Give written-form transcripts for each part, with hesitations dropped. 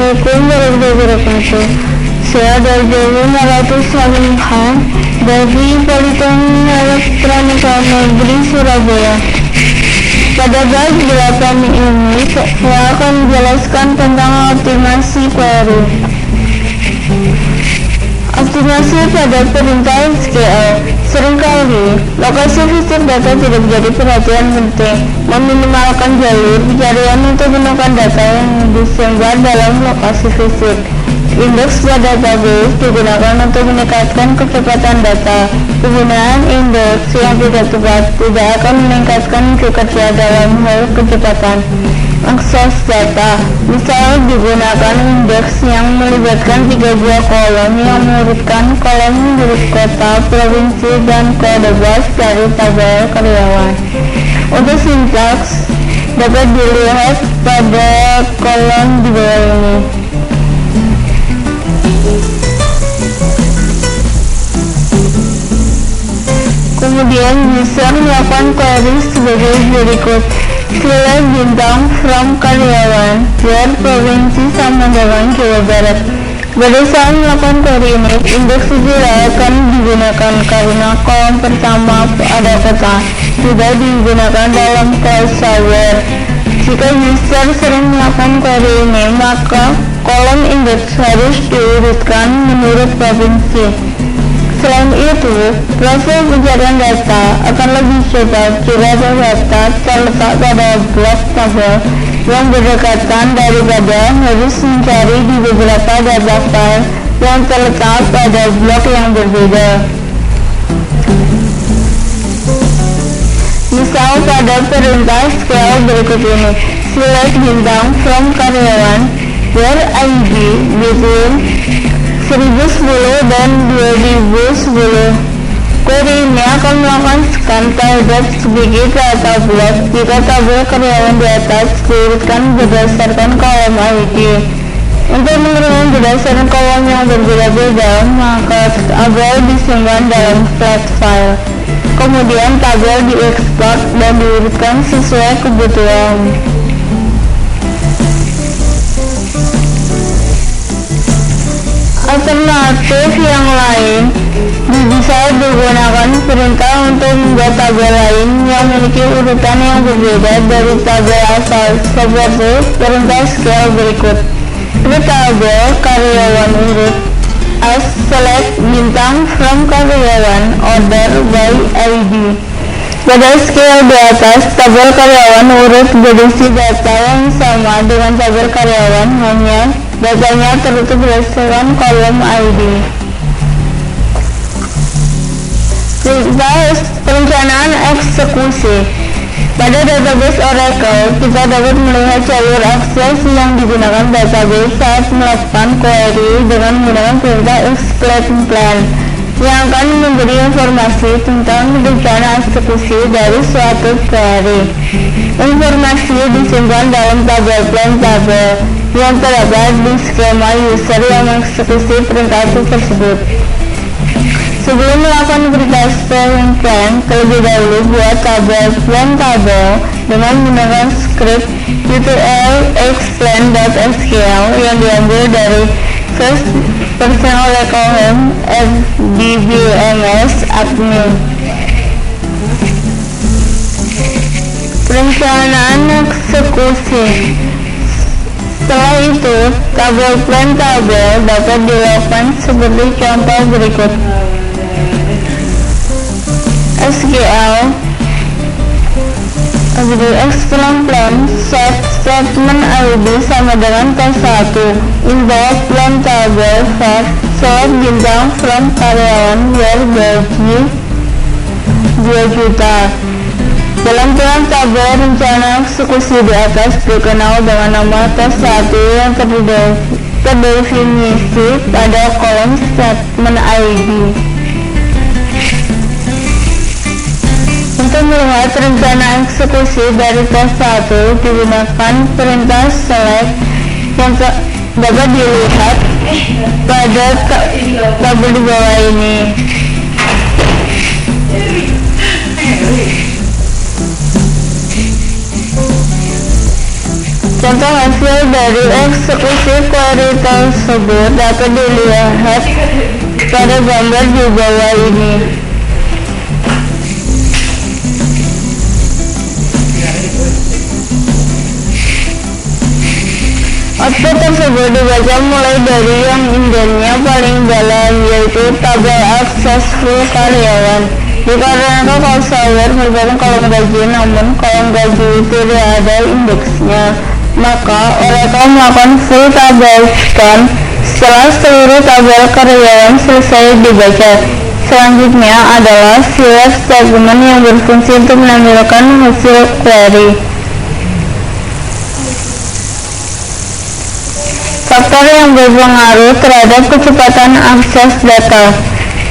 Assalamualaikum warahmatullahi wabarakatuh. Saya Darjawi Maratusalimhan dari Politeknik Elektronika Negeri Surabaya. Pada bab 8 ini saya akan menjelaskan tentang optimasi query. Optimasi pada perintah SQL. Seringkali lokasi fitur data tidak menjadi perhatian penting. Meminimalkan jalur pencarian untuk menemukan data yang disimpan dalam lokasi fisik. Indeks pada database digunakan untuk meningkatkan kecepatan data. Penggunaan indeks yang tidak tepat tidak akan meningkatkan kinerja dalam hal kecepatan akses data. Misal digunakan indeks yang melibatkan 3 buah kolom yang mengurutkan kolom huruf kota, provinsi, dan kode bas dari tabel karyawan. Untuk sintaks dapat dilihat pada kolom di bawah ini. Kemudian bisa melakukan query sebagai berikut. Select bintang from karyawan where provinsi sama dengan Jawa Barat. Pada saat melakukan query ini, indeks tidak akan digunakan karena kolom pertama ada kata tidak digunakan dalam case where. Jika user sering melakukan query ini, maka kolom indeks harus diurutkan menurut provinsi. Selain itu, proses pencarian data akan lebih cepat jika data terletak pada blok tabel yang berdekatan daripada harus mencari di beberapa data file yang terletak pada blok yang berbeda. Misal pada perintah SQL berikut ini. Select bintang from karyawan where ID between 1010 dan 2010. Query ini akan melakukan scan terhadap sedikit data blok jika tabel karyawan di atas diurutkan berdasarkan kolom ID. Untuk mengurutkan berdasarkan kolom yang berbeda-beda, maka tabel disimpan dalam flat file. Kemudian tabel diekspor dan diurutkan sesuai kebutuhan. Alternatif yang lain bisa digunakan perintah untuk membuat tabel lain yang memiliki urutan yang berbeda dari tabel asal, seperti perintah SQL berikut. Di tabel karyawan urut as select bintang from karyawan order by ID. Pada SQL di atas, tabel karyawan urut berisi data yang sama dengan tabel karyawan, hanya datanya tertutup berdasarkan kolom ID. Perencanaan eksekusi. Pada database Oracle, kita dapat melihat jalur akses yang digunakan database saat melakukan query dengan menggunakan perintah explain plan yang akan memberi informasi tentang rencana eksekusi dari suatu query. Informasi disimpan dalam tabel plan tabel yang terdapat di skema user yang mengeksekusi perintah tersebut. Sebelum melakukan perintah explain plan, terlebih dahulu buat tabel plan tabel dengan menggunakan script util explain.sql yang diambil dari first person Oracle Home FDBMS admin. Perencanaan eksekusi. Setelah itu, tabel plan tabel dapat dilakukan seperti contoh berikut. SQL explain plan set statement ID sama dengan T1 inbox plan tabel set bintang from karyawan where gaji 2 juta. Dalam plan tabel rencana eksekusi di atas dikenal dengan nama T1 yang terdefinisi pada kolom statement ID. Untuk melihat rencana eksekusi dari T1 digunakan perintah select yang dapat dilihat pada tabel di bawah ini. Contoh hasil dari eksekusi query tersebut dapat dilihat pada gambar di bawah ini. Output tersebut dibaca mulai dari yang indennya paling dalam, yaitu tabel akses full karyawan. Dikarenakan Callsoftware merupakan kolom gaji, namun kolom gaji itu tidak ada indeksnya, maka Oracle melakukan full tabel scan setelah seluruh tabel karyawan selesai dibaca. Selanjutnya adalah select statement yang berfungsi untuk menampilkan hasil query. Faktor yang berpengaruh terhadap kecepatan akses data.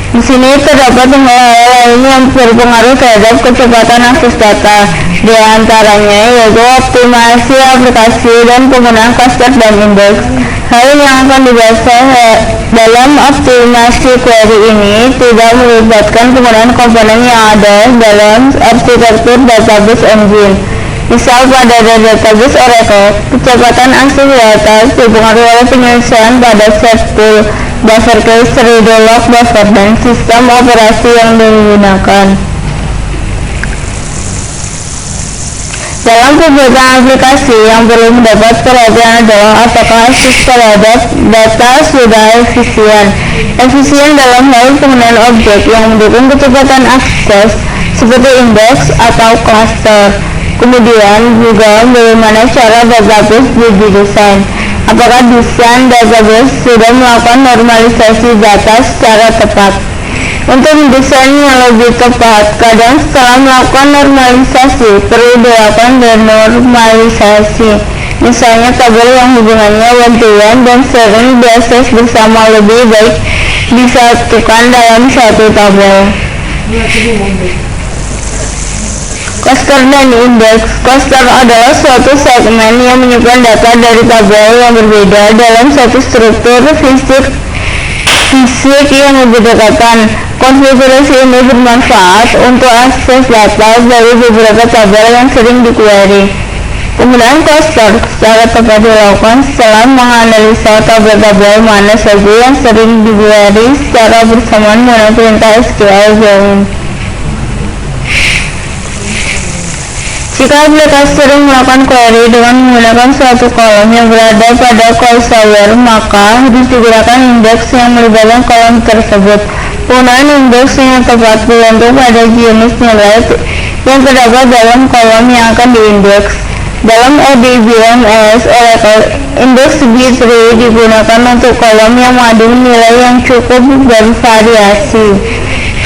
Di sini terdapat hal-hal lain yang berpengaruh terhadap kecepatan akses data. Di antaranya yaitu optimasi aplikasi dan penggunaan cluster dan indeks. Hal yang akan dibahas dalam optimasi query ini tidak melibatkan penggunaan komponen yang ada dalam arsitektur database engine. Misal pada database Oracle, kecepatan akses data dipengaruhi oleh penyelesaian pada set pool, buffer case, redo log buffer, dan sistem operasi yang digunakan. Dalam pembuatan aplikasi, yang perlu mendapat perhatian adalah apakah akses terhadap data sudah efisien dalam hal penggunaan objek yang mendukung kecepatan akses seperti indeks atau cluster. Kemudian juga bagaimana cara database didesain. Apakah desain database sudah melakukan normalisasi data secara tepat? Untuk mendesain yang lebih tepat, kadang setelah melakukan normalisasi perlu dilakukan denormalisasi. Misalnya tabel yang hubungannya one-to-one dan sering diakses bersama lebih baik disatukan dalam satu tabel. Cluster dan indeks. Cluster adalah suatu segmen yang menyimpan data dari tabel yang berbeda dalam satu struktur fisik yang berdekatan. Konfigurasi ini bermanfaat untuk akses data dari beberapa tabel yang sering di-query. Penggunaan cluster secara tepat dilakukan setelah menganalisa tabel-tabel mana saja yang sering di-query secara bersamaan menggunakan perintah SQL join. Jika aplikasi sering melakukan query dengan menggunakan suatu kolom yang berada pada Callsoftware, maka harus digunakan indeks yang melibatkan kolom tersebut. Penggunaan indeks yang tepat bergantung pada jenis nilai yang terdapat dalam kolom yang akan diindeks. Dalam ODBMS Oracle, indeks B3 digunakan untuk kolom yang mengandung nilai yang cukup bervariasi.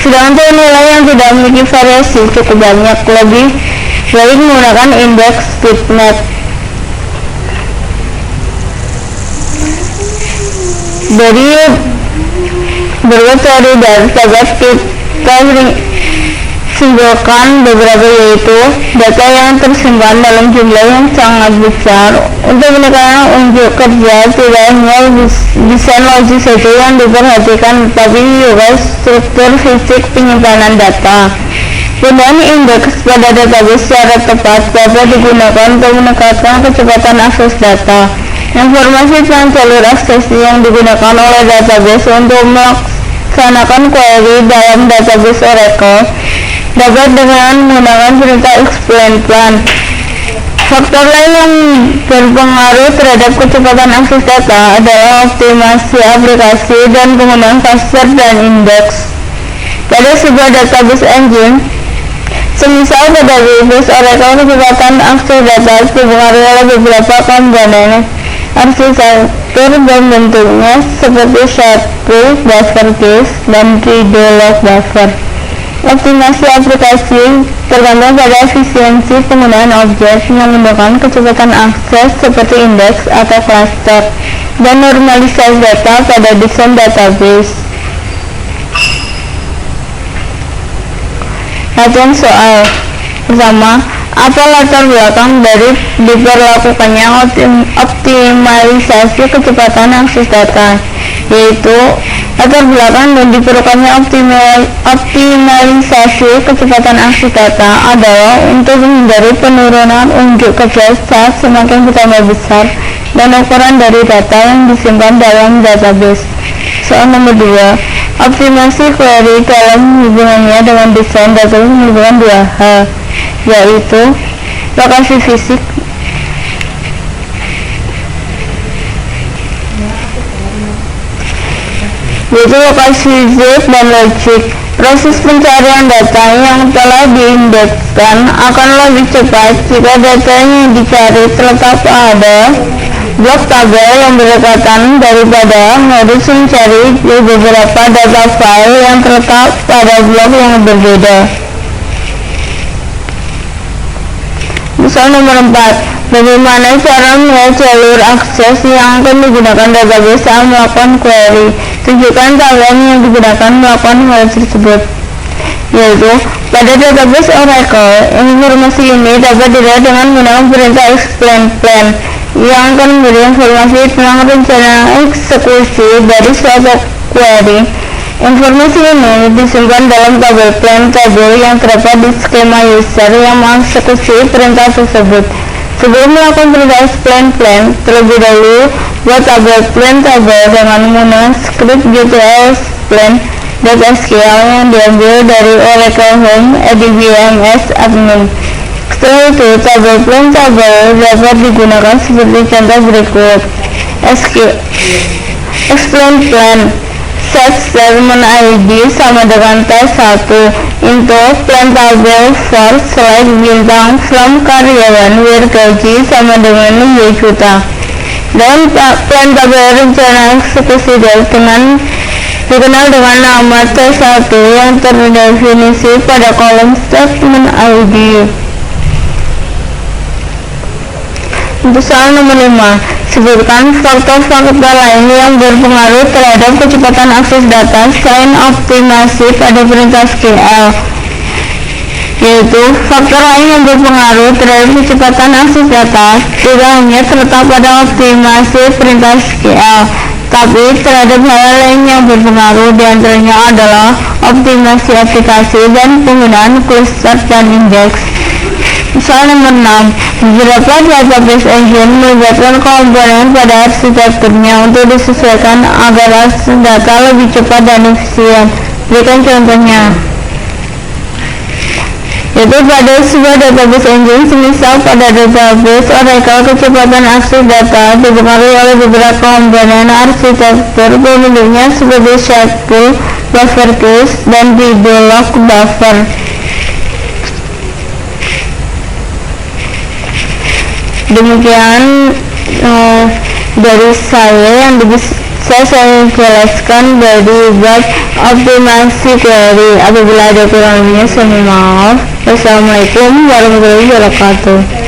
Sedangkan untuk nilai yang tidak memiliki variasi cukup banyak, lebih baik menggunakan indeks bitmap. Dari berbagai teori database kita simpulkan beberapa, yaitu data yang tersimpan dalam jumlah yang sangat besar. Untuk menekan unjuk kerja, tidak hanya desain logis saja yang diperhatikan, tetapi juga struktur fisik penyimpanan data. Penggunaan indeks pada database secara tepat dapat digunakan untuk meningkatkan kecepatan akses data. Informasi tentang jalur akses yang digunakan oleh database untuk melaksanakan query dalam database Oracle dapat dengan menggunakan perintah explain plan. Faktor lain yang berpengaruh terhadap kecepatan akses data adalah optimasi aplikasi dan penggunaan cluster dan indeks. Pada sebuah database engine, semisal pada database Oracle, kecepatan akses data dipengaruhi oleh beberapa komponen arsitektur dan bentuknya seperti set pool, buffer case, dan redo log buffer. Optimasi aplikasi tergantung pada efisiensi penggunaan objek yang mendukung kecepatan akses seperti indeks atau cluster, dan normalisasi data pada desain database. Latihan soal pertama, apa latar belakang dari diberlakukannya optimalisasi kecepatan akses data? Yaitu latar belakang dan diperlukannya optimalisasi kecepatan aksi data adalah untuk menghindari penurunan unjuk kerja saat semakin bertambah besar dan ukuran dari data yang disimpan dalam database. Soal nomor 2, optimasi query dalam hubungannya dengan desain database melibatkan 2 hal, yaitu lokasi fisik dan logik. Proses pencarian data yang telah diindekskan akan lebih cepat jika data yang dicari terletak pada blok tabel yang berdekatan daripada harus mencari di beberapa data file yang terletak pada blok yang berbeda. Misal nomor 4, bagaimana cara melihat jalur akses yang akan digunakan database saat melakukan query? Tunjukkan tabel yang digunakan melakukan hal tersebut, yaitu pada database Oracle. Informasi ini dapat dilihat dengan menggunakan perintah explain plan yang akan memberi informasi tentang rencana eksekusi dari suatu query. Informasi ini disimpan dalam tabel plan tabel yang terdapat di skema user yang mengeksekusi perintah tersebut. Sebelum melakukan perintah explain plan, terlebih dahulu buat tabel plan tabel dengan menggunakan script GTL/explain.sql yang diambil dari Oracle Home ADBMS admin. Setelah itu, tabel plan tabel dapat digunakan seperti contoh berikut. Explain plan set statement ID sama dengan test 1 untuk plan tabel for select bintang from karyawan where gaji sama dengan 5 juta, dan plan tabel rencana eksekusi dikenal dengan nama T1 yang terdefinisi pada kolom statement ID. Untuk soal nomor 5, sebutkan faktor-faktor lain yang berpengaruh terhadap kecepatan akses data selain optimasi pada perintah SQL, yaitu faktor lain yang berpengaruh terhadap kecepatan akses data tidak hanya terletak pada optimasi perintah SQL, tapi terhadap hal lain yang berpengaruh. Diantaranya adalah optimasi aplikasi dan penggunaan cluster dan indeks. Soal nomor 6, beberapa database engine melibatkan komponen pada arsitekturnya untuk disesuaikan agar akses data lebih cepat dan efisien. Berikan contohnya, yaitu pada sebuah database engine. Semisal pada database Oracle, kecepatan akses data dipengaruhi oleh beberapa komponen arsitektur pemiliknya seperti shared pool, buffer keys, dan develop buffer. Demikian dari saya yang bisa saya jelaskan dari bab optimasi query. Apabila ada kurang lebihnya saya mohon maaf. Wassalamualaikum warahmatullahi wabarakatuh.